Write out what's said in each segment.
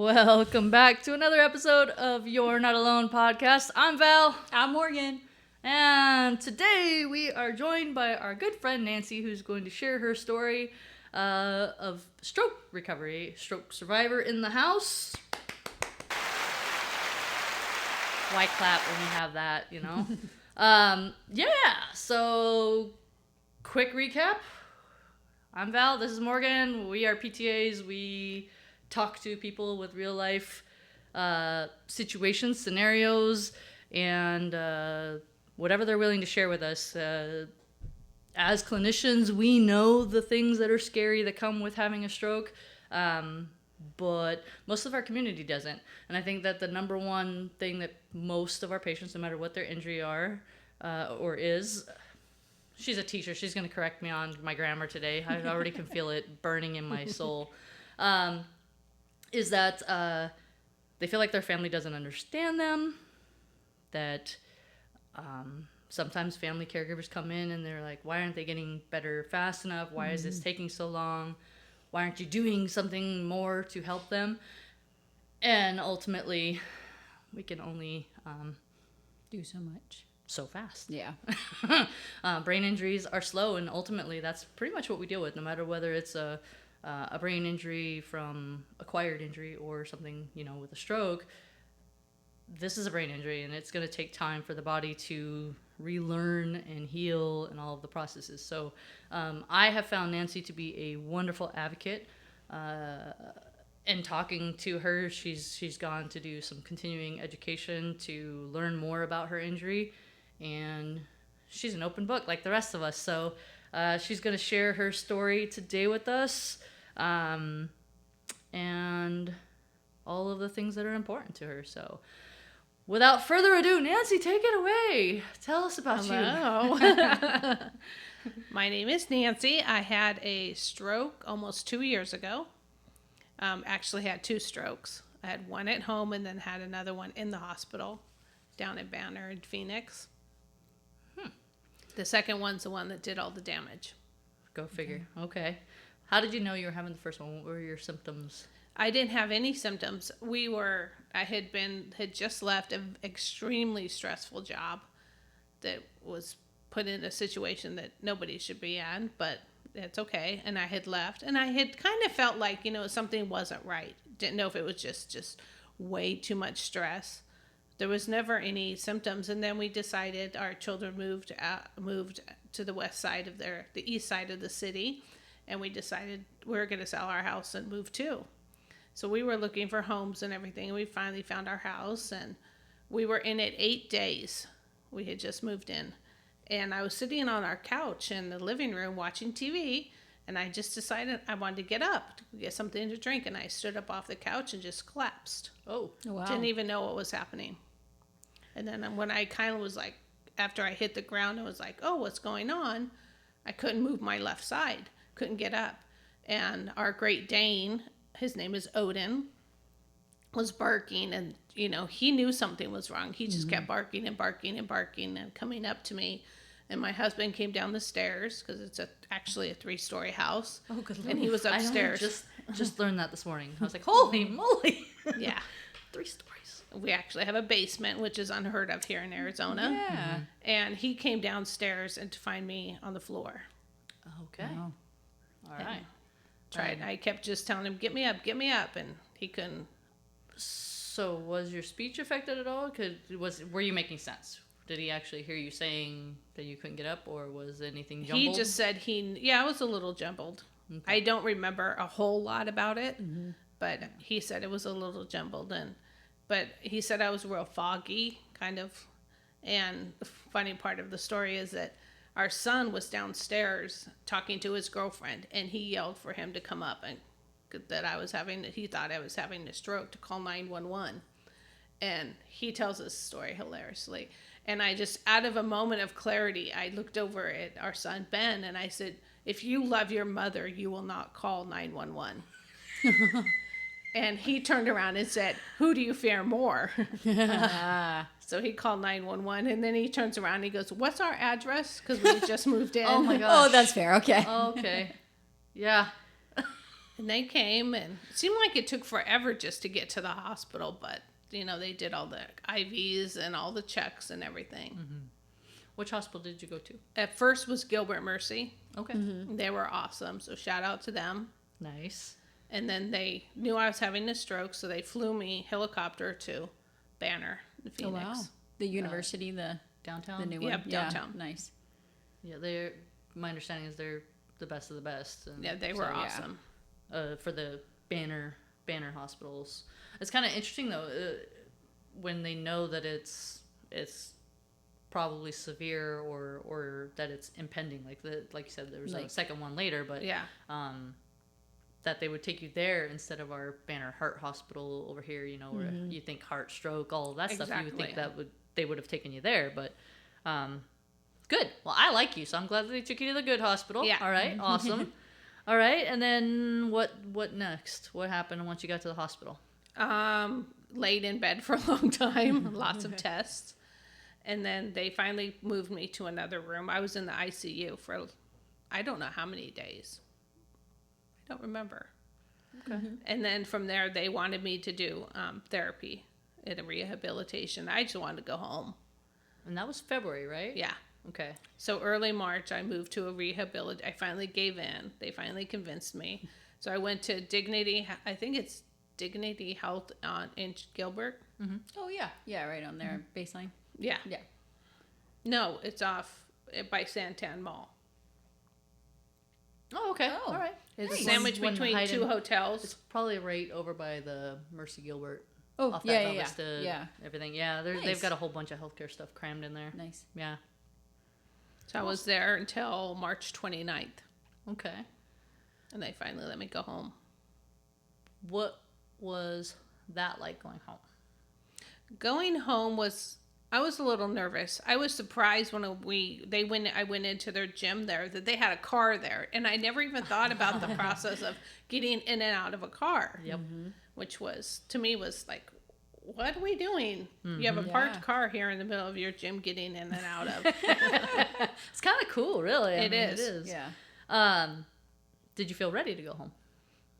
Welcome back to another episode of You're Not Alone podcast. I'm Val. I'm Morgan. And today we are joined by our good friend Nancy, who's going to share her story of stroke recovery. Stroke survivor in the house. Why clap when you have that, you know? So quick recap. I'm Val, this is Morgan. We are PTAs. We talk to people with real life situations, scenarios, and whatever they're willing to share with us. As clinicians, we know the things that are scary that come with having a stroke, but most of our community doesn't. And I think that the number one thing that most of our patients, no matter what their injury are or is, she's a teacher, she's going to correct me on my grammar today. I already can feel it burning in my soul. Is that they feel like their family doesn't understand them, that sometimes family caregivers come in and they're like, why aren't they getting better fast enough? Why is this taking so long? Why aren't you doing something more to help them? And ultimately, we can only do so much. So fast. Yeah. Brain injuries are slow, and ultimately that's pretty much what we deal with, no matter whether it's a brain injury from acquired injury or something, with a stroke. This is a brain injury, and it's going to take time for the body to relearn and heal and all of the processes. So I have found Nancy to be a wonderful advocate. And talking to her, she's gone to do some continuing education to learn more about her injury, and she's an open book like the rest of us. So she's going to share her story today with us, and all of the things that are important to her. So without further ado, Nancy, take it away. Tell us about you. Hello. My name is Nancy. I had a stroke almost 2 years ago. Actually had 2 strokes. I had one at home and then had another one in the hospital down at Banner in Phoenix. The second one's the one that did all the damage. Go figure. Okay. How did you know you were having the first one? What were your symptoms? I didn't have any symptoms. I had just left an extremely stressful job that was put in a situation that nobody should be in, but it's okay. And I had left, and I had kind of felt like, something wasn't right. Didn't know if it was just way too much stress. There was never any symptoms. And then we decided our children moved to the west side of the east side of the city. And we decided we were going to sell our house and move too. So we were looking for homes and everything. And we finally found our house, and we were in it 8 days. We had just moved in. And I was sitting on our couch in the living room watching TV, and I just decided I wanted to get up to get something to drink, and I stood up off the couch and just collapsed. Oh, wow. Didn't even know what was happening. And then when I kind of was like, after I hit the ground, I was like, oh, what's going on? I couldn't move my left side, couldn't get up. And our Great Dane, his name is Odin, was barking, and, he knew something was wrong. He just kept barking and barking and barking and coming up to me. And my husband came down the stairs, because it's actually a 3-story house. Oh, good Lord. And he was upstairs. I just learned that this morning. I was like, holy moly. Yeah. 3 stories. We actually have a basement, which is unheard of here in Arizona. Yeah. And he came downstairs and to find me on the floor. Okay. Wow. All right. I kept just telling him, get me up, and he couldn't. So was your speech affected at all? Were you making sense? Did he actually hear you saying that you couldn't get up, or was anything jumbled? He just said it was a little jumbled. Okay. I don't remember a whole lot about it, but he said it was a little jumbled. But he said I was real foggy, kind of. And the funny part of the story is that our son was downstairs talking to his girlfriend, and he yelled for him to come up, and he thought I was having a stroke, to call 911. And he tells this story hilariously. And I just, out of a moment of clarity, I looked over at our son, Ben, and I said, if you love your mother, you will not call 911. And he turned around and said, who do you fear more? So he called 911, and then he turns around and he goes, what's our address? Because we just moved in. Oh, my gosh. Oh, that's fair. Okay. Okay. Yeah. And they came, and it seemed like it took forever just to get to the hospital, but, they did all the IVs and all the checks and everything. Mm-hmm. Which hospital did you go to? At first was Gilbert Mercy. Okay. They were awesome, so shout out to them. Nice. And then they knew I was having a stroke, so they flew me helicopter to Banner in Phoenix. Oh, wow. The university, the Downtown? the new one. Yep, downtown. Yeah, nice. Yeah, my understanding is they're the best of the best. And Yeah, they were so, awesome. For the Banner hospitals. It's kind of interesting, though, when they know that it's probably severe or that it's impending. Like you said, there was a second one later, but Yeah. That they would take you there instead of our Banner Heart Hospital over here, where you think heart, stroke, all of that stuff. You would think they would have taken you there, but good. Well, I like you, so I'm glad that they took you to the good hospital. Yeah. All right, awesome. All right, and then what next? What happened once you got to the hospital? Laid in bed for a long time, lots of tests. And then they finally moved me to another room. I was in the ICU for I don't know how many days. I don't remember. Okay. And then from there, they wanted me to do therapy and rehabilitation. I just wanted to go home. And that was February, right? Yeah. Okay. So early March, I moved to a rehabilitation. I finally gave in. They finally convinced me. So I went to Dignity. I think it's Dignity Health in Gilbert. Mm-hmm. Oh, yeah. Yeah, right on their baseline. Yeah. Yeah. No, it's off by Santan Mall. Oh, okay. Oh, All right. It's nice. sandwiched One between hiding- two hotels. It's probably right over by the Mercy Gilbert. Oh, Off yeah, that yeah, Vista, yeah. everything. Yeah, Nice. they've got a whole bunch of healthcare stuff crammed in there. Nice. Yeah. So I was there until March 29th. Okay. And they finally let me go home. What was that like going home? Going home I was a little nervous. I was surprised when I went into their gym there that they had a car there, and I never even thought about the process of getting in and out of a car. Yep. Which was to me was like, what are we doing? You have a Yeah. parked car here in the middle of your gym getting in and out of. It's kind of cool, really. It is. It is. Yeah. Did you feel ready to go home?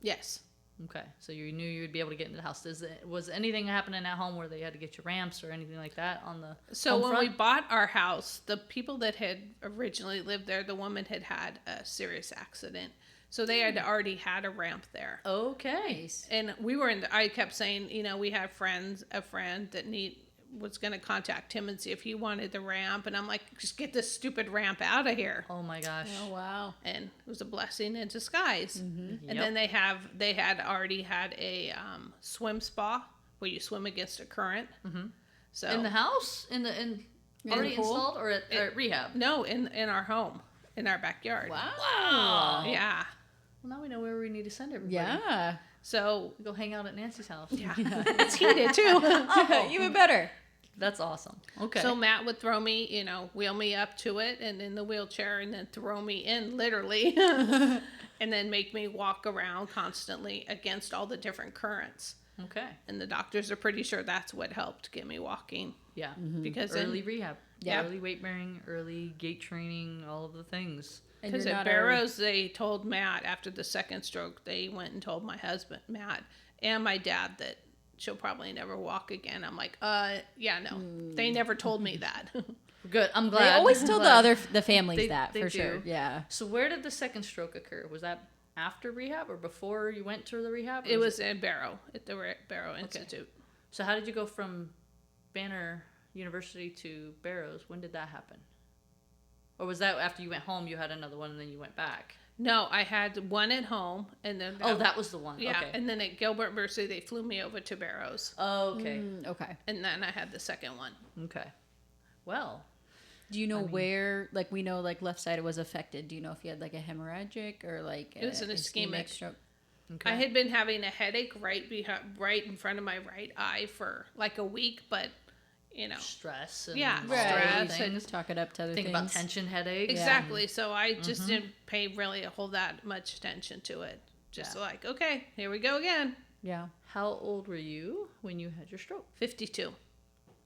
Yes. Okay, so you knew you would be able to get into the house. Was anything happening at home where they had to get you ramps or anything like that on the So home when front? we bought our house, the people that had originally lived there, the woman had had a serious accident. So they had already had a ramp there. Okay. Nice. And we were I kept saying, we had a friend that was going to contact him and see if he wanted the ramp. And I'm like, just get this stupid ramp out of here. Oh my gosh. Oh, wow. And it was a blessing in disguise. And Yep. then they had already had a swim spa where you swim against a current. Mm-hmm. So In the house? Already the pool? installed or at rehab? no, in our home, in our backyard. Wow. Yeah. Well, now we know where we need to send everybody. Yeah. So Go hang out at Nancy's house. yeah, it's heated too. Even better. That's awesome. Okay. So Matt would throw me, wheel me up to it and in the wheelchair and then throw me in literally and then make me walk around constantly against all the different currents. okay. And the doctors are pretty sure that's what helped get me walking Yeah. because Early rehab. Yeah. Early weight bearing, early gait training, all of the things. And because you're at not Barrows, they told Matt after the second stroke, they went and told my husband, Matt, and my dad that she'll probably never walk again. I'm like, yeah, no. They never told me that. Good. I'm glad. They always I'm tell glad. the families They- that they for do. sure. Yeah. So where did the second stroke occur? Was that after rehab or before you went to the rehab? Or It was in Barrow, at the Barrow Institute. So how did you go from Banner University to Barrows? When did that happen? Or was that after you went home, you had another one and then you went back? No, I had one at home, and then That was the one. yeah, Okay. and then at Gilbert Mercy, they flew me over to Barrows, Oh, okay. Okay. and then I had the second one. Okay. Well, Do you know where, like, we know, like, left side was affected. Do you know if you had, like, a hemorrhagic or, like, It was an ischemic. stroke? okay. I had been having a headache right in front of my right eye for like a week, but stress and Yeah, all stress those and things. Talk it up to other Think things. about tension headaches. exactly. So I just didn't pay really a whole that much attention to it. Just Yeah. like, okay, here we go again. Yeah. How old were you when you had your stroke? 52.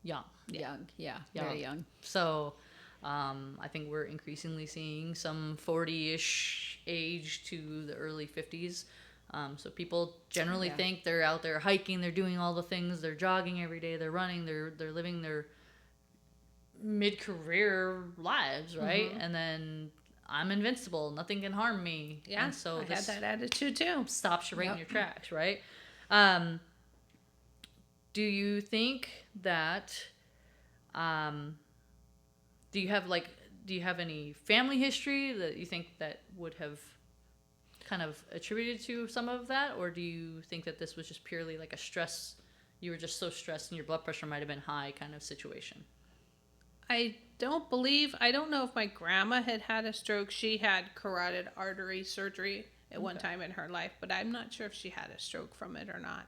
Young. Young. Yeah. Young. Very young. So I think we're increasingly seeing some 40-ish age to the early 50s So people generally think they're out there hiking, they're doing all the things, they're jogging every day, they're running, they're living their mid-career lives, right? And then I'm invincible, nothing can harm me. Yeah, and so I this had that attitude too. stops you right in your tracks, right? Do you think that do you have any family history that you think that would have kind of attributed to some of that, or do you think that this was just purely like a stress, you were just so stressed and your blood pressure might have been high kind of situation? I don't know if my grandma had a stroke. She had carotid artery surgery at one time in her life, but I'm not sure if she had a stroke from it or not.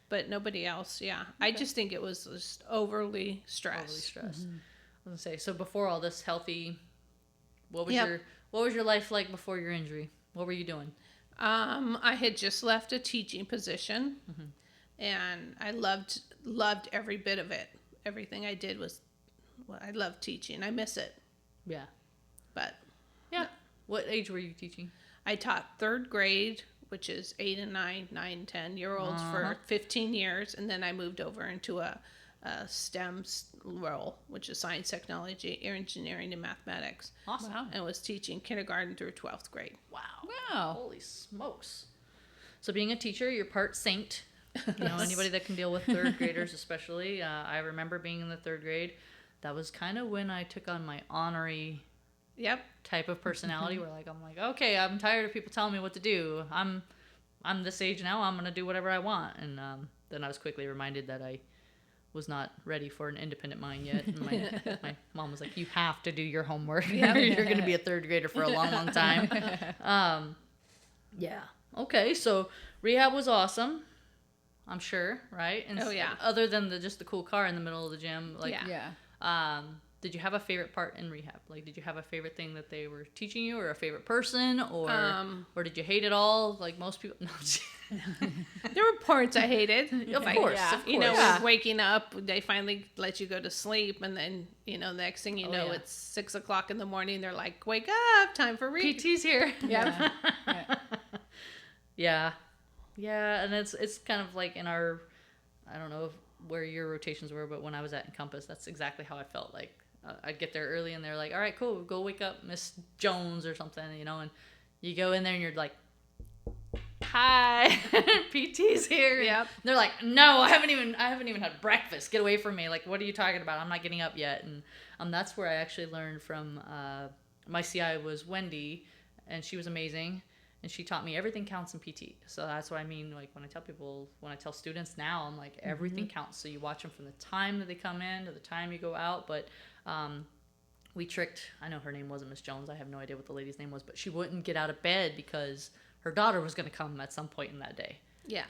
But nobody else, I just think it was just overly stressed. I was gonna say, so before all this healthy, what was your life like before your injury? What were you doing? I had just left a teaching position, and I loved every bit of it. Everything I did was, I loved teaching. I miss it. Yeah. But Yeah. What age were you teaching? I taught third grade, which is 8 and 9, 10-year-olds for 15 years, and then I moved over into a STEM role, which is science, technology, engineering, and mathematics. Awesome. Wow. And was teaching kindergarten through 12th grade. Wow. Holy smokes. So being a teacher, you're part saint. You know, anybody that can deal with third graders especially. I remember being in the third grade. That was kind of when I took on my honorary type of personality where I'm like, okay, I'm tired of people telling me what to do. I'm this age now. I'm going to do whatever I want. And then I was quickly reminded that I was not ready for an independent mind yet. And my mom was like, you have to do your homework. You're going to be a third grader for a long, long time. Yeah. Okay. So rehab was awesome. I'm sure. Right. And other than just the cool car in the middle of the gym. Did you have a favorite part in rehab? Like, did you have a favorite thing that they were teaching you, or a favorite person, or did you hate it all like most people? No. There were parts I hated. Of course. You know, waking up, they finally let you go to sleep, and then, you know, next thing you know, it's 6 o'clock in the morning. They're like, wake up, time for rehab. PT's here. Yeah. Yeah, and it's kind of like in our, I don't know where your rotations were, but when I was at Encompass, that's exactly how I felt. Like, I'd get there early and they're like, all right, cool, go wake up Miss Jones or something, you know, and you go in there and you're like, hi, PT's here. Yep. And they're like, no, I haven't even had breakfast. Get away from me. Like, what are you talking about? I'm not getting up yet. And that's where I actually learned from, my CI was Wendy, and she was amazing. And she taught me everything counts in PT. So that's what I mean. Like, when I tell students now, I'm like, everything counts. So you watch them from the time that they come in to the time you go out. But we tricked, I know her name wasn't Miss Jones. I have no idea what the lady's name was, but she wouldn't get out of bed because her daughter was going to come at some point in that day. Yeah.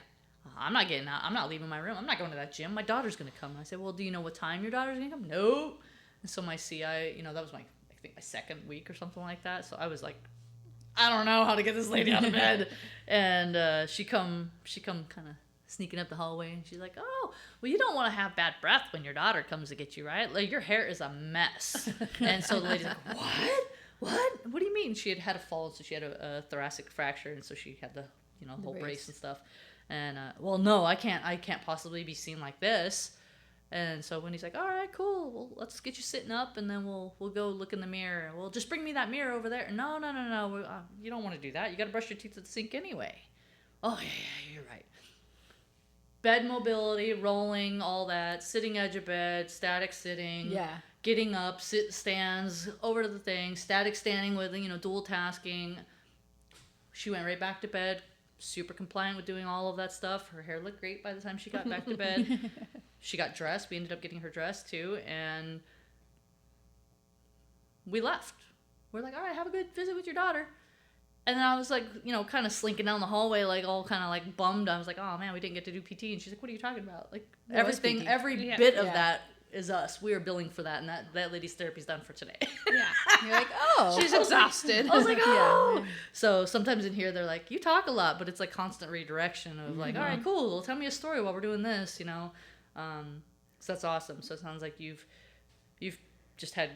I'm not getting out. I'm not leaving my room. I'm not going to that gym. My daughter's going to come. And I said, well, do you know what time your daughter's going to come? No. And so my CI, you know, that was I think my second week or something like that. So I was like, I don't know how to get this lady out of bed. And she come kind of sneaking up the hallway, and she's like, oh, well, you don't want to have bad breath when your daughter comes to get you, right? Like, your hair is a mess. And so the lady's like, what do you mean? She had a fall, so she had a thoracic fracture, and so she had the, you know, the whole brace and stuff. And well, no, I can't possibly be seen like this. And so Wendy's like, all right, cool. Well, let's get you sitting up, and then we'll go look in the mirror. Well, just bring me that mirror over there. No. You don't want to do that. You got to brush your teeth at the sink anyway. Oh, yeah, you're right. Bed mobility, rolling, all that, sitting edge of bed, static sitting, getting up, sit stands, over to the thing, static standing with, you know, dual tasking. She went right back to bed, super compliant with doing all of that stuff. Her hair looked great by the time she got back to bed. She got dressed. We ended up getting her dressed too, and we left. We're like, all right, have a good visit with your daughter. And then I was like, you know, kind of slinking down the hallway, like all kind of like bummed. I was like, oh man, we didn't get to do PT. And she's like, what are you talking about? Like, everything, every bit of that is us. We are billing for that, and that lady's therapy's done for today. Yeah. You're like, oh. She's exhausted. I was like, oh. Yeah. So sometimes in here they're like, you talk a lot, but it's like constant redirection of like, all right, cool. Well, tell me a story while we're doing this, you know. So that's awesome. So it sounds like you've just had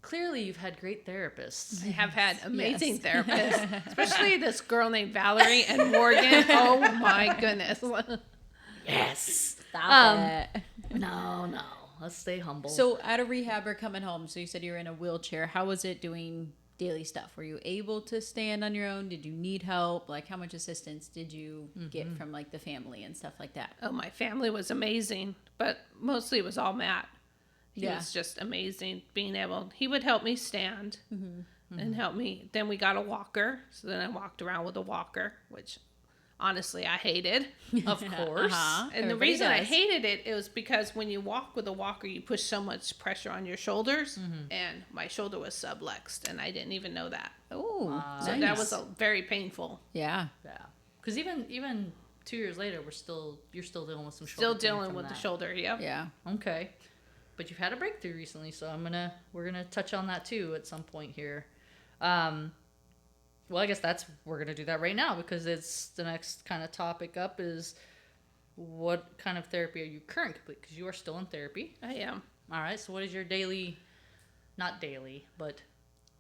clearly you've had great therapists. I have had amazing Yes. therapists, especially this girl named Valerie and Morgan. Oh my goodness. Yes. Stop it. No. Let's stay humble. So out of rehab or coming home, so you said you were in a wheelchair. How was it doing daily stuff? Were you able to stand on your own? Did you need help? Like, how much assistance did you get from like the family and stuff like that? Oh, my family was amazing, but mostly it was all Matt. He Yeah. was just amazing being able, he would help me stand and help me. Then we got a walker. So then I walked around with a walker, which honestly I hated. of course. Uh-huh. And the Everybody reason I does. hated it was because when you walk with a walker, you push so much pressure on your shoulders, and my shoulder was subluxed, and I didn't even know that. Oh, So nice. that was very painful. Yeah. Yeah. Because even 2 years later, you're still dealing with some shoulder Still pain dealing from with the that. shoulder. Yep. Yeah. Okay. But you've had a breakthrough recently, so we're gonna touch on that too at some point here. Well, I guess we're gonna do that right now because it's the next kind of topic up is what kind of therapy are you currently? Because you are still in therapy. I am. All right. So what is your not daily, but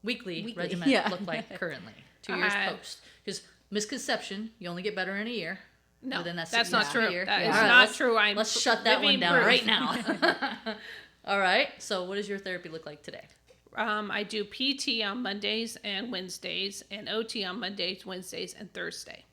weekly Weekly, regimen yeah. look like currently? 2 years post. Because misconception, you only get better in a year. No, Within that that's not 6 true. year. That is All right, not let's- true. I'm Let's shut that one living down proof. right now. All right. So what does your therapy look like today? I do PT on Mondays and Wednesdays, and OT on Mondays, Wednesdays, and Thursday.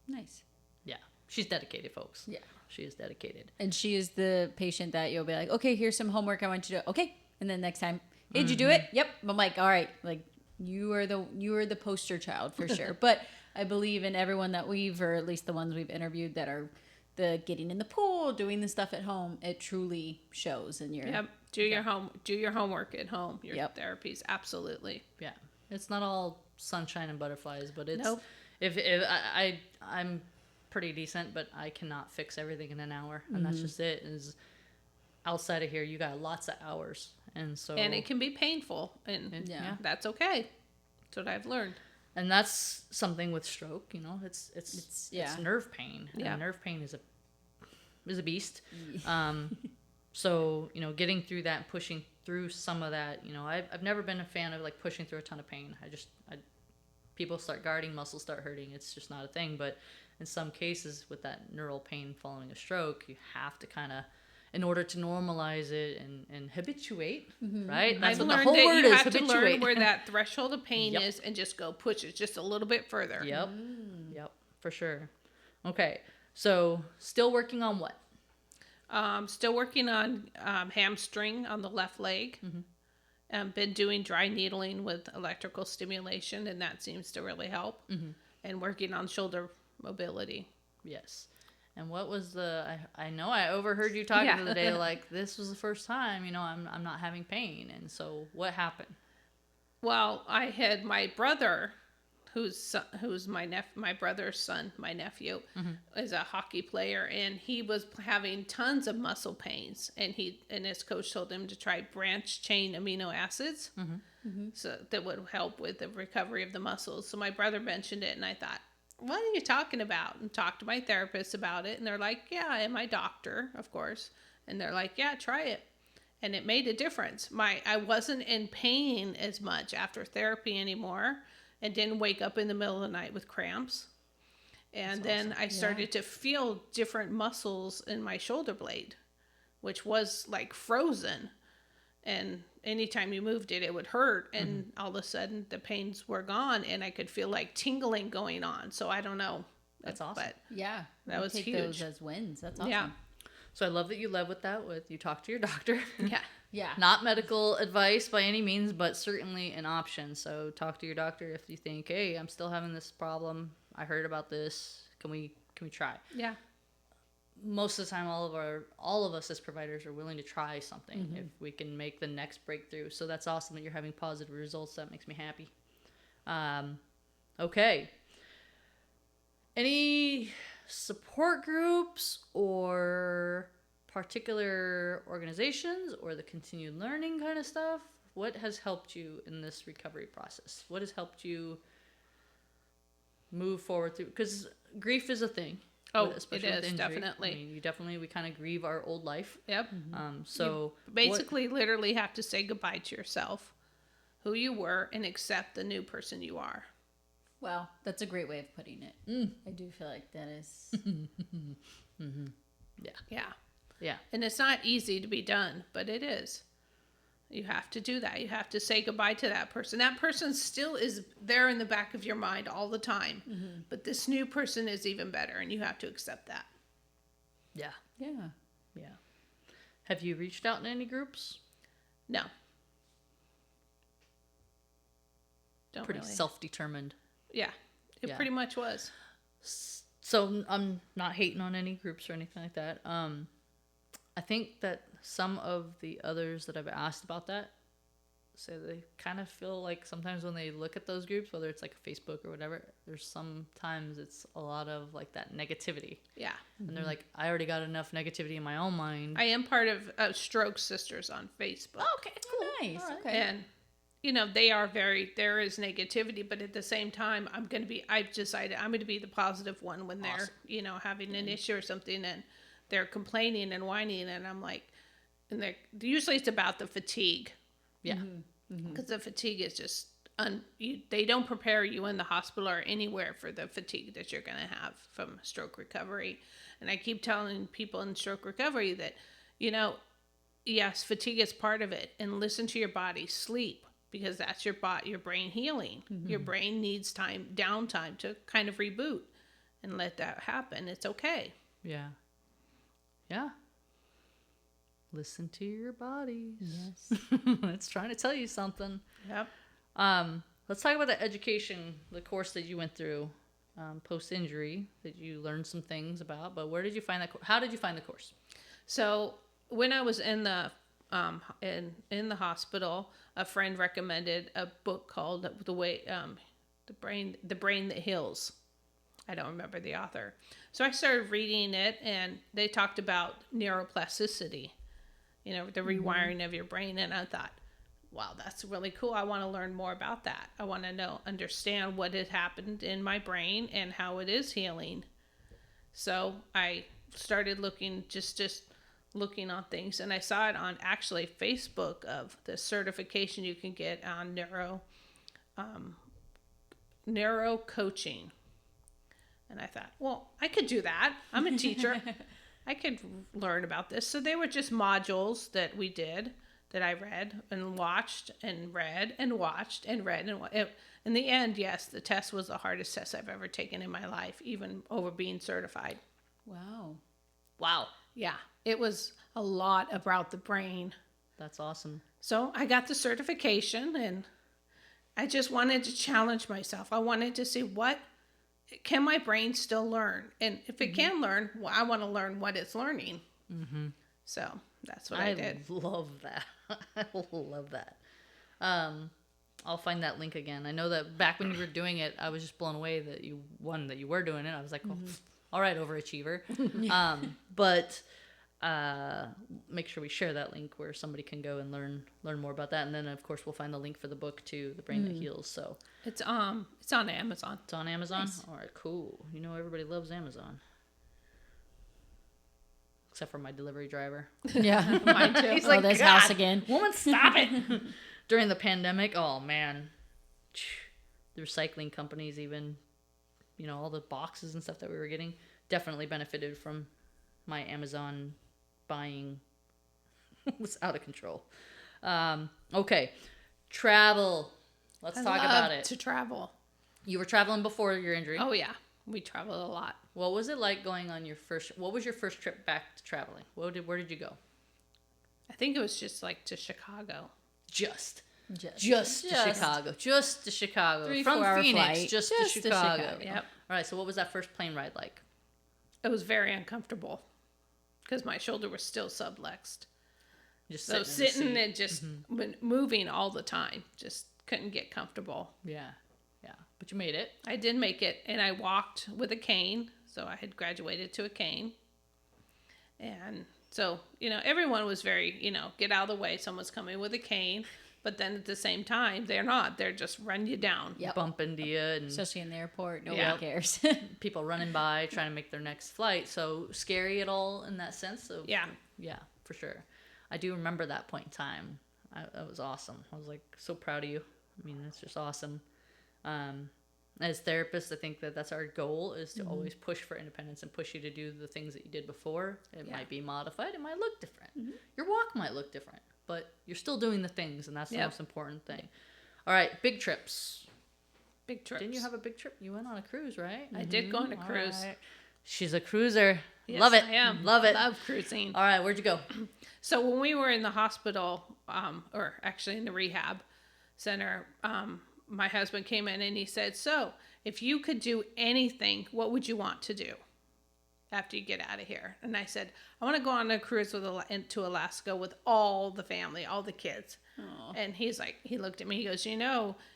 Nice. Yeah. She's dedicated, folks. Yeah. She is dedicated. And she is the patient that you'll be like, okay, here's some homework I want you to do. Okay. And then next time, hey, did you do it? Yep. I'm like, all right. Like you are the poster child for sure. But I believe in everyone that or at least the ones we've interviewed that are the getting in the pool, doing the stuff at home. It truly shows in your. Yep. Do your homework at home. Your Yep. therapies, absolutely. Yeah. It's not all sunshine and butterflies, but it's Nope. if I'm pretty decent, but I cannot fix everything in an hour, and that's just it. Is outside of here, you got lots of hours, and so And it can be painful, and Yeah. that's okay. That's what I've learned. and that's something with stroke. You know, it's yeah. nerve pain. Yeah. And nerve pain is a beast. So, you know, getting through that and pushing through some of that, you know, I've never been a fan of like pushing through a ton of pain. People start guarding, muscles start hurting. It's just not a thing. But in some cases with that neural pain following a stroke, you have to kind of, in order to normalize it and habituate, right? That's I've what the learned whole that word you is, have to learn habituate. where that threshold of pain Yep. is and just go push it just a little bit further. Yep, for sure. Okay, so still working on what? Still working on hamstring on the left leg. Been doing dry needling with electrical stimulation, and that seems to really help. And working on shoulder mobility. Yes. And what was I know I overheard you talking Yeah. the other day, like this was the first time, you know, I'm not having pain. And so what happened? Well, I had my brother, who's my brother's son, my nephew, is a hockey player, and he was having tons of muscle pains, and his coach told him to try branch chain amino acids, so that would help with the recovery of the muscles. So my brother mentioned it, and I thought, what are you talking about? And talked to my therapist about it, and they're like, yeah, and my doctor, of course, and they're like, yeah, try it. And it made a difference. I wasn't in pain as much after therapy anymore, and didn't wake up in the middle of the night with cramps. And then I started to feel different muscles in my shoulder blade, which was like frozen. And anytime you moved it, it would hurt. And all of a sudden the pains were gone, and I could feel like tingling going on. So I don't know. That's awesome. But Yeah. That we was take huge. those as wins. That's awesome. yeah. So I love that you led with that, with you talk to your doctor. Yeah. Yeah. Not medical advice by any means, but certainly an option. So talk to your doctor if you think, hey, I'm still having this problem. I heard about this. Can we try? Yeah. Most of the time, all of us as providers are willing to try something if we can make the next breakthrough. So that's awesome that you're having positive results. That makes me happy. Okay. Any support groups or particular organizations or the continued learning kind of stuff? What has helped you in this recovery process? What has helped you move forward through? Because grief is a thing. Oh, especially it with is, injury. definitely. I mean, we kind of grieve our old life. Yep. So Basically, literally have to say goodbye to yourself. who you were and accept the new person you are. Wow, that's a great way of putting it. I do feel like that is. Yeah. Yeah. And it's not easy to be done, but it is. You have to do that. You have to say goodbye to that person. That person still is there in the back of your mind all the time. But this new person is even better, and you have to accept that. Yeah. Yeah. Yeah. Have you reached out in any groups? No. Don't Pretty really. self-determined. Yeah. It Yeah. pretty much was. So I'm not hating on any groups or anything like that. I think that some of the others that I've asked about that say they kind of feel like sometimes when they look at those groups, whether it's like Facebook or whatever, there's sometimes it's a lot of like that negativity. Yeah. And they're like, I already got enough negativity in my own mind. I am part of Stroke Sisters on Facebook. Oh, okay, cool. Nice. All right. Okay. And there is negativity, but at the same time, I've decided I'm going to be the positive one when they're, having an issue or something and they're complaining and whining. And I'm like, usually it's about the fatigue. Yeah. Because the fatigue is just, they don't prepare you in the hospital or anywhere for the fatigue that you're going to have from stroke recovery. And I keep telling people in stroke recovery that, yes, fatigue is part of it. And listen to your body, sleep. Because that's your brain healing. Your brain needs downtime to kind of reboot, and let that happen. It's okay. Yeah. Yeah. Listen to your bodies. Yes. It's trying to tell you something. Yep. Let's talk about the education, the course that you went through post-injury that you learned some things about. But where did you find that? How did you find the course? So when I was in the hospital, a friend recommended a book called the Brain That Heals. I don't remember the author. So I started reading it, and they talked about neuroplasticity, the rewiring of your brain. And I thought, wow, that's really cool. I want to learn more about that. I want to understand what had happened in my brain and how it is healing. So I started looking, just looking on things, and I saw it on actually Facebook of the certification you can get on neuro coaching. And I thought, well, I could do that. I'm a teacher. I could learn about this. So they were just modules that we did, that I read and watched and read and watched and read. And in the end, yes, the test was the hardest test I've ever taken in my life, even over being certified. Wow. Yeah, it was a lot about the brain. That's awesome. So I got the certification, and I just wanted to challenge myself. I wanted to see, what can my brain still learn? And if it can learn, well, I want to learn what it's learning. So that's what I did. I love that. I love that. I'll find that link again. I know that back when you were doing it, I was just blown away that you were doing it. I was like, oh, all right, overachiever. But make sure we share that link where somebody can go and learn more about that. And then of course we'll find the link for the book too, The Brain That Heals. So it's on Amazon. It's on Amazon. Nice. All right, cool. Everybody loves Amazon, except for my delivery driver. Yeah. Mine too. He's like, this God, house again. Woman, stop it. During the pandemic, oh man, the recycling companies, even all the boxes and stuff that we were getting, definitely benefited from my Amazon buying. Was out of control. Okay, travel. Let's talk about it. To travel. You were traveling before your injury. Oh yeah, we traveled a lot. What was it like going on what was your first trip back to traveling? Where did you go? I think it was just like to Chicago. Just to Chicago. Just to Chicago. 3-4 From hour Phoenix, flight. just Just to to Chicago. Chicago. Yep. All right, so what was that first plane ride like? It was very uncomfortable because my shoulder was still sublexed. Just So sitting in the seat. and just moving all the time, just couldn't get comfortable. Yeah. But you made it. I did make it, and I walked with a cane. So I had graduated to a cane. And so, everyone was very, get out of the way. Someone's coming with a cane. But then at the same time, they're not. They're just run you down. Yep. Bump into you and Especially in the airport. Nobody Yeah. cares. people running by trying to make their next flight. So scary at all in that sense? Yeah. Yeah, for sure. I do remember that point in time. That was awesome. I was like so proud of you. I mean, that's just awesome. As therapists, I think that that's our goal, is to always push for independence and push you to do the things that you did before. It might be modified. It might look different. Your walk might look different, but you're still doing the things, and that's the most important thing. All right, big trips. Big trips. Didn't you have a big trip? You went on a cruise, right? I did go on a cruise. Right. She's a cruiser. Yes, Love it. I am. Love it. Love cruising. All right, where'd you go? So when we were in the hospital, or actually in the rehab center, my husband came in and he said, so if you could do anything, what would you want to do after you get out of here? And I said, I want to go on a cruise to Alaska with all the family, all the kids. Aww. And he's like, he looked at me, he goes,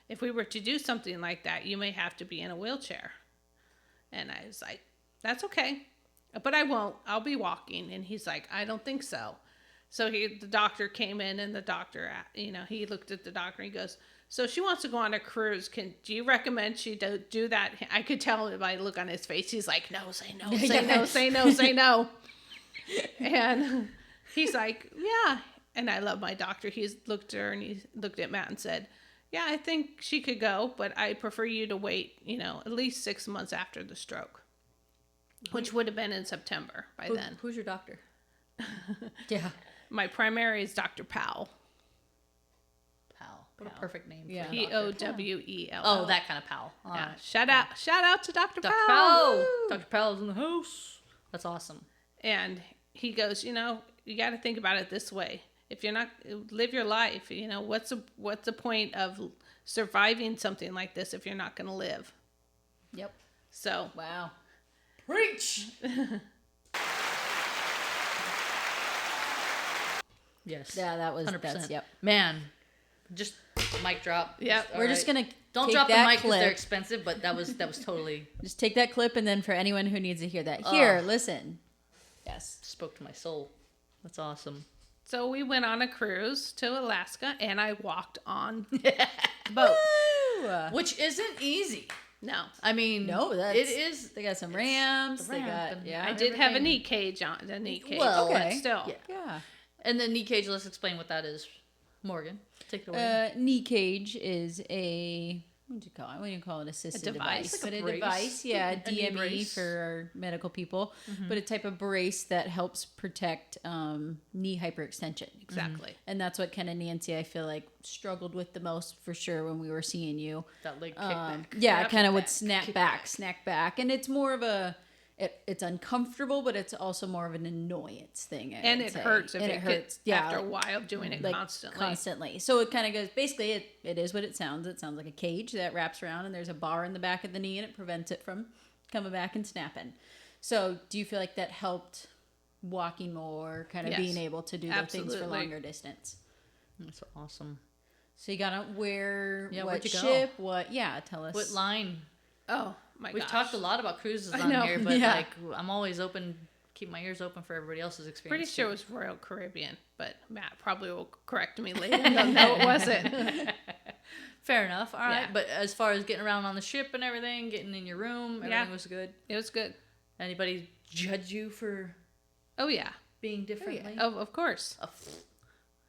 if we were to do something like that, you may have to be in a wheelchair. And I was like, that's okay, but I won't. I'll be walking. And he's like, I don't think so. So the doctor came in, and the doctor, he looked at the doctor and he goes, so she wants to go on a cruise. Do you recommend she do that? I could tell by the look on his face. He's like, no, say no, say no, say no, say no. And he's like, yeah. And I love my doctor. He looked at her and he looked at Matt and said, yeah, I think she could go, but I prefer you to wait, at least 6 months after the stroke, which would have been in September by then. Who's your doctor? Yeah. My primary is Dr. Powell. Powell. What a perfect name. Yeah. For a doctor. Powell. Oh, that kind of Powell. All Yeah. right. Shout out to Dr. Dr. Powell. Powell. Woo! Dr. Powell's in the house. That's awesome. And he goes, you got to think about it this way. If you're not live your life, what's the point of surviving something like this if you're not going to live? Yep. So, Wow. Preach. Yes. Yeah, that was 100%. that's yep. Man, just mic drop. Yep. All We're just right. gonna Don't take drop the that mic because they're clip. expensive, but that was totally Just take that clip, and then for anyone who needs to hear that, here, listen. Yes. spoke to my soul. That's awesome. so we went on a cruise to Alaska, and I walked on the boat. Woo! Which isn't easy. No, I mean, No, that's it is. They got some ramps. the They ramp got and yeah. I did have a everything. knee cage on. The knee cage, Well, but okay. still. Yeah. Yeah. And the knee cage, let's explain what that is. Morgan, take it away. Knee cage is a what do you call it? What do you call it? Assisted A device. device. Like a But a brace. device, yeah, A knee DME brace. for our medical people. But a type of brace that helps protect knee hyperextension. Exactly. And that's what kind of Nancy, I feel like, struggled with the most for sure when we were seeing you. That leg kickback. Yeah, Yep. kind of would Kickback. snack back. And it's more of it's uncomfortable, but it's also more of an annoyance thing. And it hurts if And it hurts. gets Yeah, after a while of doing it like constantly. So it kind of goes, basically, it is what it sounds. It sounds like a cage that wraps around, and there's a bar in the back of the knee, and it prevents it from coming back and snapping. So do you feel like that helped walking more, kind of Yes, being able to do the things for absolutely. longer distance? That's awesome. So you got to where, Yeah, what where'd you go? ship, tell us. What line? Oh my We've gosh. talked a lot about cruises I on know. here, but Yeah. like I'm always open, keep my ears open for everybody else's experience. Pretty sure it was Royal Caribbean, but Matt probably will correct me later. No, it wasn't. Fair enough. All right, Yeah. but as far as getting around on the ship and everything, getting in your room, everything was good. It was good. Anybody judge you for Oh yeah. being differently? Of course.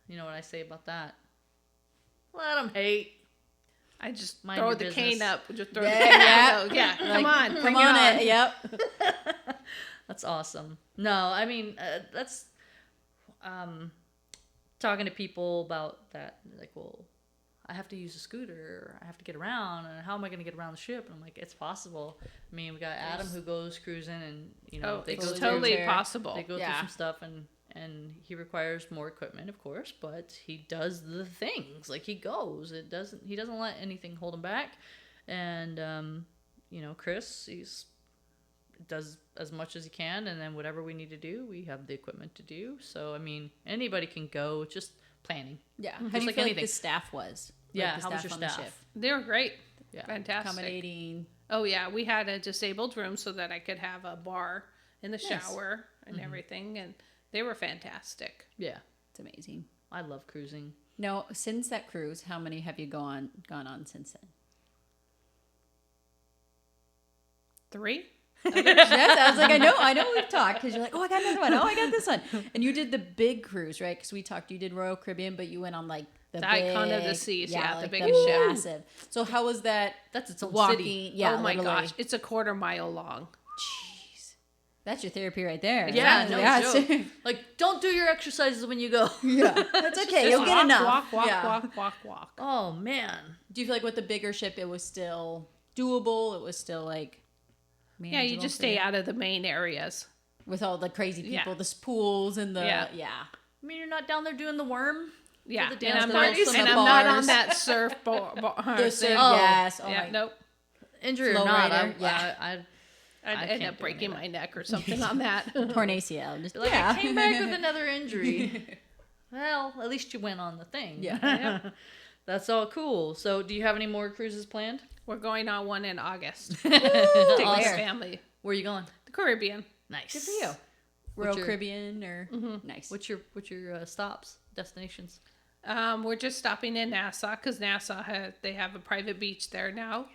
You know what I say about that? Let them hate. I just Mind throw your the business. cane up. Just throw the Yeah, cane yeah. up. Yeah, Like, come on. Come bring on, it on. it. Yep. That's awesome. No, I mean that's talking to people about that. Like, well, I have to use a scooter. I have to get around, and how am I going to get around the ship? And I'm like, it's possible. I mean, we got Adam who goes cruising, and Oh, they it's go totally through, possible. They go Yeah. through some stuff, and he requires more equipment, of course, but he does the things. Like, he goes. He doesn't let anything hold him back. And Chris, he's does as much as he can, and then whatever we need to do, we have the equipment to do. So I mean, anybody can go, just planning. Yeah. How do you like feel like anything. the staff was? Yeah, Like the how was your on the staff? ship? They were great. Yeah. Fantastic. Accommodating. Oh yeah, we had a disabled room so that I could have a bar in the Nice. shower and everything, and they were fantastic. Yeah, It's amazing. I love cruising. No, since that cruise, how many have you gone on since then? 3? Yes, I was like, I know we've talked, because you're like, oh, I got another one. Oh, I got this one. And you did the big cruise, right? Because we talked, you did Royal Caribbean, but you went on like The icon of the seas, yeah, the like biggest ship. massive. So how was that That's its own walking? city. Yeah, Oh my literally. gosh, it's a 1/4 mile long. Jeez. That's your therapy right there. Yeah, no it's- joke. Like, don't do your exercises when you go. yeah, that's okay. You'll Just get walk, enough. Walk, yeah. walk. Oh man. Do you feel like with the bigger ship, it was still doable? It was still like Yeah, you manageable just for stay out of the main areas. with all the crazy people, Yeah. the pools and the Yeah. I mean, you're not down there doing the worm. Yeah, the and dance I'm parties not, and and the I'm not on bars. that surfboard. The surf, thing. Oh. yes. Oh Yeah, my. nope. Injury Flow or not, rider, yeah. I I'd I end can't up do any breaking of that. my neck or something on that. Torn ACL. Just, like yeah. I came back with another injury. Well, at least you went on the thing. Yeah. That's all cool. So, do you have any more cruises planned? We're going on one in August. Ooh, Take my awesome. family. Where are you going? The Caribbean. Nice. Good for you. Royal What's your- Caribbean or nice. What's your stops, destinations? We're just stopping in Nassau because Nassau they have a private beach there now,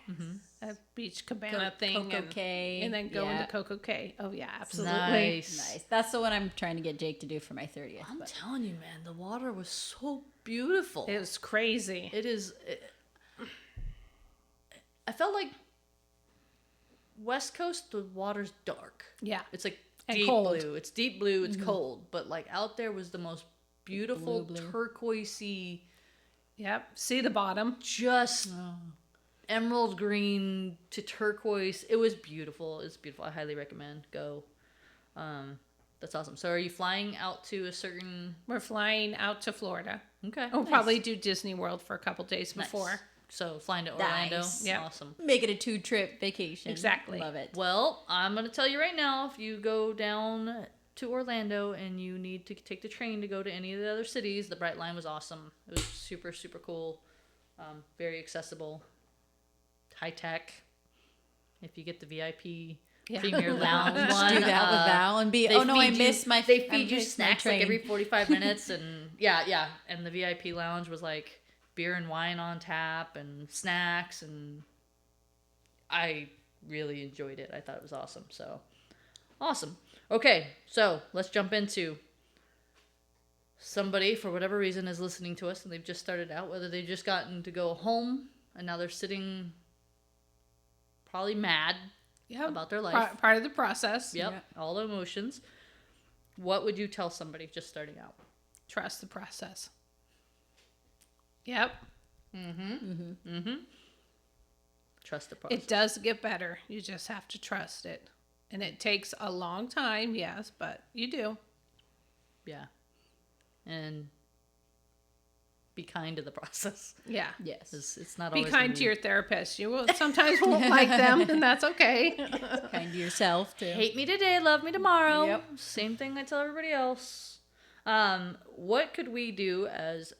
a beach cabana thing, Coco Cay. and then go Yeah. into Coco Cay. Oh yeah, absolutely. Nice. That's the one I'm trying to get Jake to do for my 30th. I'm but- telling you, man, the water was so beautiful. It was crazy. It is. I felt like West Coast, the water's dark. Yeah, It's like And deep cold. blue. It's deep blue. It's cold, but like out there was the most beautiful Blue. turquoisey, yep. See the bottom. just emerald green to turquoise. It was beautiful. It's beautiful. I highly recommend go. That's awesome. So, are you flying out to a certain? We're flying out to Florida. Okay. We'll probably do Disney World for a couple days Nice. before. So, flying to Orlando. Nice. Yep. Awesome. Make it a 2-trip vacation. Exactly. Love it. Well, I'm going to tell you right now, if you go down to Orlando and you need to take the train to go to any of the other cities, the Bright Line was awesome. It was super, super cool. Very accessible. High tech. If you get the VIP Yeah. Premier Lounge one. Do that with Val and be, they oh no, I feed missed you- my They I feed you missed my snacks like train. every 45 minutes. And yeah. And the VIP Lounge was like beer and wine on tap and snacks. And I really enjoyed it. I thought it was awesome. So, awesome. Okay, so let's jump into somebody, for whatever reason, is listening to us and they've just started out, whether they've just gotten to go home and now they're sitting probably mad Yep. about their life. Part of the process. Yep, Yeah. all the emotions. What would you tell somebody just starting out? Trust the process. Yep. Trust the process. It does get better. You just have to trust it. And it takes a long time, yes, but you do. Yeah. And be kind to the process. Yeah. Yes. It's not Be always kind gonna to your therapist. You will sometimes won't like them, and that's okay. Kind to yourself too. hate me today, love me tomorrow. Yep. Same thing I tell everybody else. What could we do as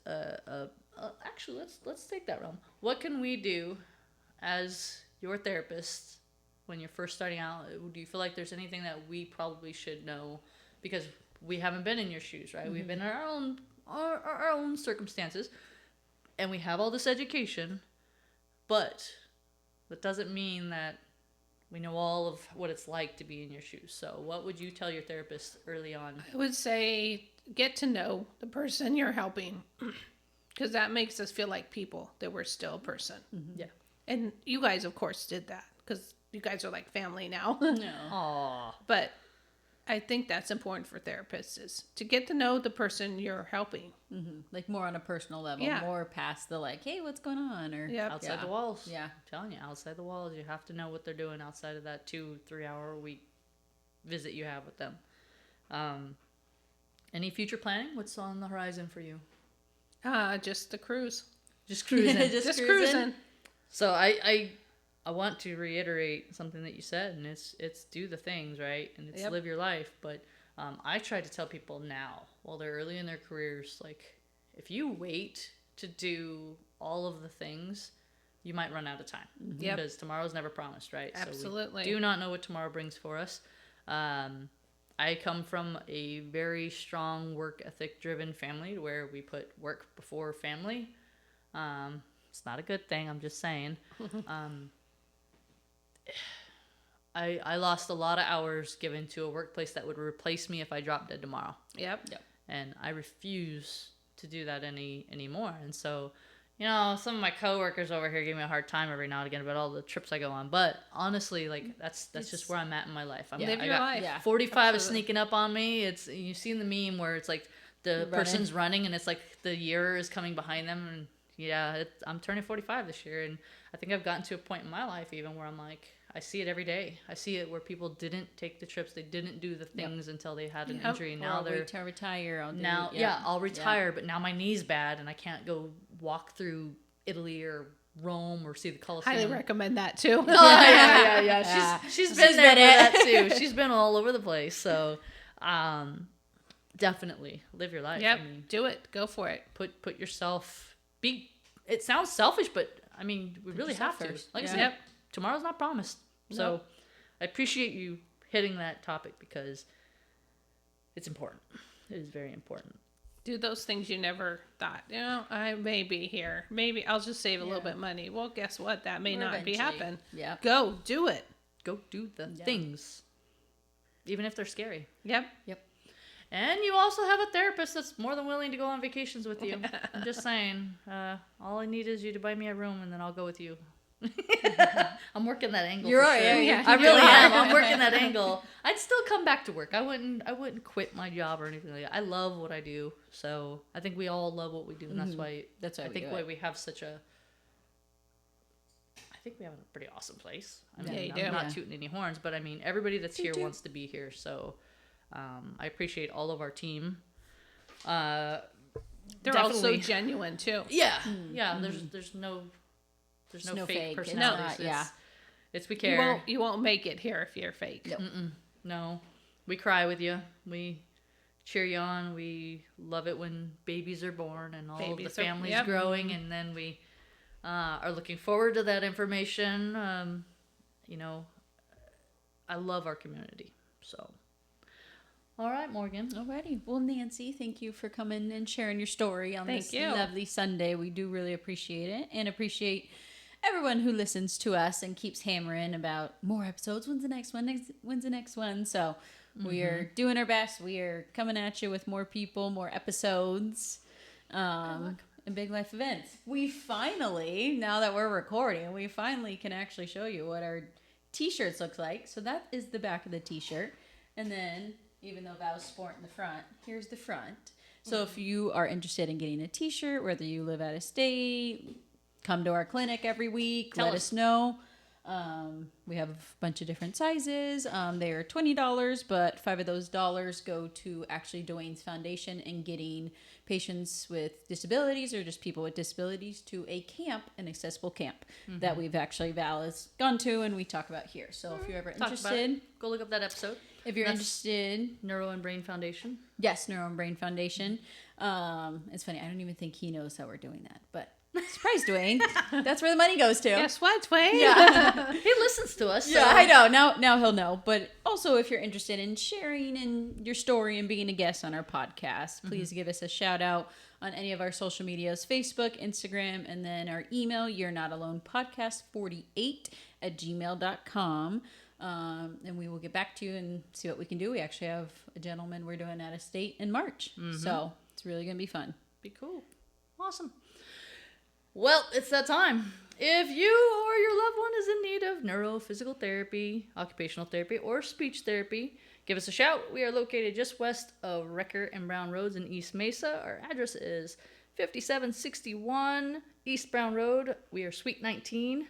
actually let's take that realm. What can we do as your therapist when you're first starting out? Do you feel like there's anything that we probably should know, because we haven't been in your shoes, right? We've been in our own circumstances, and we have all this education, but that doesn't mean that we know all of what it's like to be in your shoes. So what would you tell your therapist early on? I would say get to know the person you're helping, because that makes us feel like people, that we're still a person. Yeah. And you guys, of course, did that because you guys are like family now. No. Aw. But I think that's important for therapists, is to get to know the person you're helping. Like more on a personal level, Yeah. more past the like, hey, what's going on? Or Yep. Outside the walls. Yeah. I'm telling you, outside the walls, you have to know what they're doing outside of that 2-3 hour a week visit you have with them. Any future planning? What's on the horizon for you? Just the cruise. Just cruising. Just cruising. So I want to reiterate something that you said, and it's do the things, right? And it's Yep. live your life. But I try to tell people now, while they're early in their careers, like, if you wait to do all of the things, you might run out of time. Yep. Because tomorrow's never promised, right? Absolutely. So we do not know what tomorrow brings for us. I come from a very strong work ethic driven family where we put work before family. It's not a good thing, I'm just saying. I lost a lot of hours given to a workplace that would replace me if I dropped dead tomorrow. Yep. And I refuse to do that anymore. And so, some of my coworkers over here give me a hard time every now and again about all the trips I go on. But honestly, like that's just where I'm at in my life. Live I your got life. Yeah. 45 is Absolutely. sneaking up on me. It's, you've seen the meme where it's like the person's running and it's like the year is coming behind them. And yeah, I'm turning 45 this year, and I think I've gotten to a point in my life even where I'm like, I see it every day. I see it where people didn't take the trips, they didn't do the things until they had an injury. And now they're to retire. I'll retire, but now my knee's bad and I can't go walk through Italy or Rome or see the Colosseum. Highly recommend that too. Oh yeah. She's been there for that too. She's been all over the place. So, definitely live your life. Yep. I mean, Do it. Go for it. put yourself. It sounds selfish, but I mean, we really have to. first. Like I Yeah. said, Yep. tomorrow's not promised. So, Nope. I appreciate you hitting that topic because it's important. It is very important. Do those things you never thought. I may be here. Maybe I'll just save a little bit of money. Well, guess what? That may Or not be eventually. happen. Yeah. Go do it. Go do the things, even if they're scary. Yep. And you also have a therapist that's more than willing to go on vacations with you. I'm just saying. All I need is you to buy me a room, and then I'll go with you. I'm working that angle. You're for right. sure. Yeah, I you really are. am. I'm working that angle. I'd still come back to work. I wouldn't quit my job or anything like that. I love what I do. So I think we all love what we do, and that's why. That's why I we think do why it. we have such a. I think we have a pretty awesome place. I mean, Yeah, you I'm do. not Yeah. tooting any horns, but I mean, everybody that's here do. wants to be here. So I appreciate all of our team. They're They're also genuine too. yeah. There's no no fake fake. It's personalities. not- yeah. It's we You care. won't make it here if you're fake. Nope. No, we cry with you. We cheer you on. We love it when babies are born and all of the Babies are- families yep. growing, and then we are looking forward to that information. I love our community. So, all right, Morgan. Alrighty. Well, Nancy, thank you for coming and sharing your story on Thank this you. lovely Sunday. We do really appreciate it, and appreciate everyone who listens to us and keeps hammering about more episodes. When's the next one? When's the next one? So we are doing our best. We are coming at you with more people, more episodes, and big life events. We finally, now that we're recording, we finally can actually show you what our t-shirts look like. So that is the back of the t-shirt, and then, even though Val's sporting the front, here's the front. So if you are interested in getting a t-shirt, whether you live out of state, come to our clinic every week, let us know. We have a bunch of different sizes. They are $20, but $5 of those dollars go to actually Dwayne's Foundation and getting patients with disabilities or just people with disabilities to a camp, an accessible camp that we've actually, Val has gone to and we talk about here. So if you're ever Talk about interested, it. Go look up that episode. if you're That's interested, Neuro and Brain Foundation. yes, Neuro and Brain Foundation. It's funny. I don't even think he knows that we're doing that, but surprise, Dwayne. That's where the money goes to. Guess what, Wayne? Yeah. He listens to us. Yeah, so- I know. Now he'll know. But also, if you're interested in sharing in your story and being a guest on our podcast, please give us a shout out on any of our social medias, Facebook, Instagram, and then our email, you're not alone podcast48@gmail.com. And we will get back to you and see what we can do. We actually have a gentleman we're doing out of state in March. So it's really going to be fun. Be cool. Awesome. Well, it's that time. If you or your loved one is in need of neurophysical therapy, occupational therapy, or speech therapy, give us a shout. We are located just west of Recker and Brown Roads in East Mesa. Our address is 5761 East Brown Road. We are Suite 19,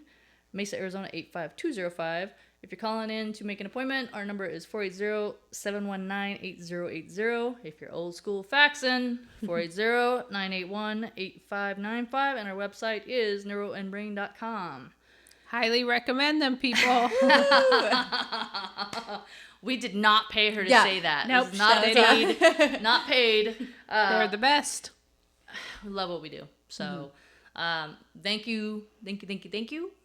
Mesa, Arizona 85205. If you're calling in to make an appointment, our number is 480-719-8080. If you're old school, faxing, 480-981-8595. And our website is neuroandbrain.com. Highly recommend them, people. We did not pay her to Yeah. say that. Nope, It's not shut paid. Not paid. They're the best. We love what we do. So, thank you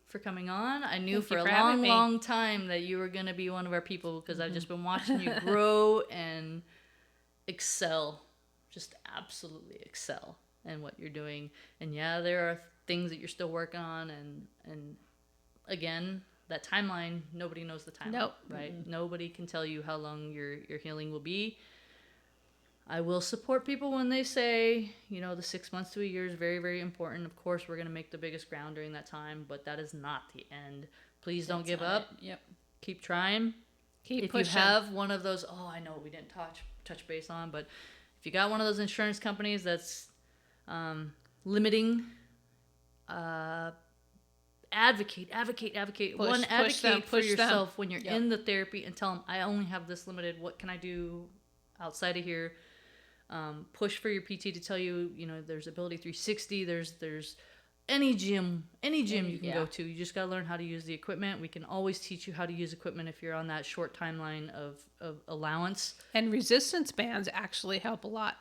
for coming on. I knew Thank for you a for having long, me. long time that you were going to be one of our people because I've just been watching you grow and excel. Just absolutely excel in what you're doing. And yeah, there are things that you're still working on. And again, that timeline, nobody knows the timeline. Nope. Right? Nobody can tell you how long your healing will be. I will support people when they say, the 6 months to a year is very, very important. Of course, we're going to make the biggest ground during that time, but that is not the end. Please don't give up. Yep. Keep trying. Keep if pushing. you have one of those, I know we didn't touch base on, but if you got one of those insurance companies that's limiting, advocate. Advocate for yourself when you're in the therapy and tell them, I only have this limited. What can I do outside of here? Push for your PT to tell you, there's Ability 360. There's any gym you can go to. You just got to learn how to use the equipment. We can always teach you how to use equipment if you're on that short timeline of allowance. And resistance bands actually help a lot.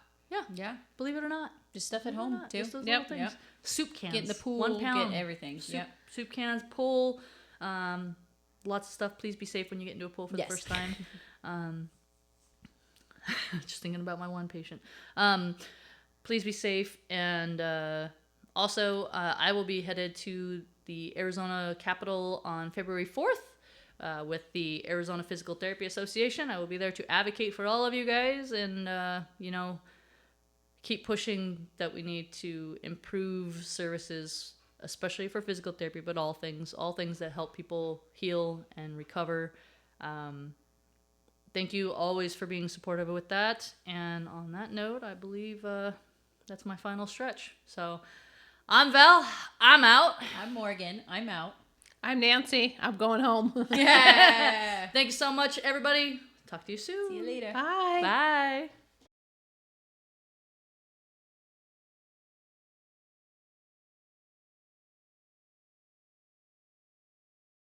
Yeah. Believe it or not. Just stuff at home too. Just those little things. Yep. Soup cans. Get in the pool. 1 pound. Get everything. Soup cans. Pool. Lots of stuff. Please be safe when you get into a pool for the first time. Just thinking about my one patient. Please be safe. And also, I will be headed to the Arizona Capitol on February 4th with the Arizona Physical Therapy Association. I will be there to advocate for all of you guys and, keep pushing that we need to improve services, especially for physical therapy, but all things that help people heal and recover. Thank you always for being supportive with that. And on that note, I believe that's my final stretch. So I'm Val. I'm out. I'm Morgan. I'm out. I'm Nancy. I'm going home. Yeah. Thank you so much, everybody. Talk to you soon. See you later. Bye. Bye.